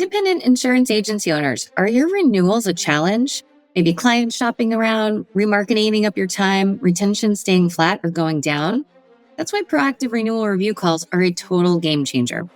Independent insurance agency owners, are your renewals a challenge? Maybe clients shopping around, remarketing eating up your time, retention staying flat or going down? That's why proactive renewal review calls are a total game changer.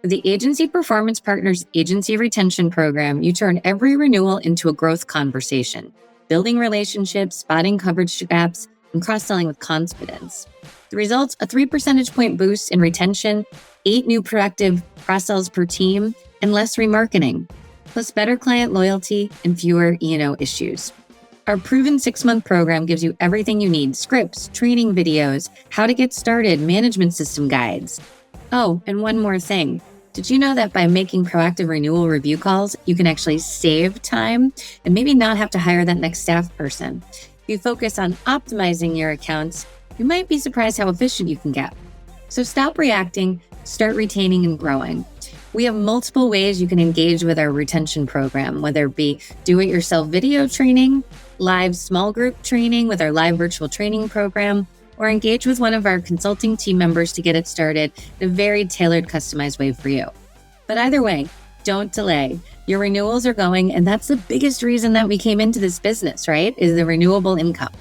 With the Agency Performance Partners Agency Retention Program, you turn every renewal into a growth conversation, building relationships, spotting coverage gaps, and cross-selling with confidence. The results, a 3 percentage point boost in retention, 8 new proactive cross-sells per team, and less remarketing, plus better client loyalty and fewer E&O issues. Our proven 6-month program gives you everything you need: scripts, training videos, how to get started, management system guides. Oh, and one more thing. Did you know that by making proactive renewal review calls, you can actually save time and maybe not have to hire that next staff person? If you focus on optimizing your accounts, you might be surprised how efficient you can get. So stop reacting, start retaining and growing. We have multiple ways you can engage with our retention program, whether it be do-it-yourself video training, live small group training with our live virtual training program, or engage with one of our consulting team members to get it started in a very tailored, customized way for you. But either way, don't delay. Your renewals are going, and that's the biggest reason that we came into this business, right? Is the renewable income.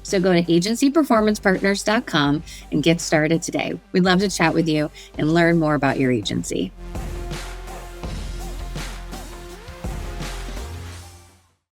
So go to agencyperformancepartners.com and get started today. We'd love to chat with you and learn more about your agency.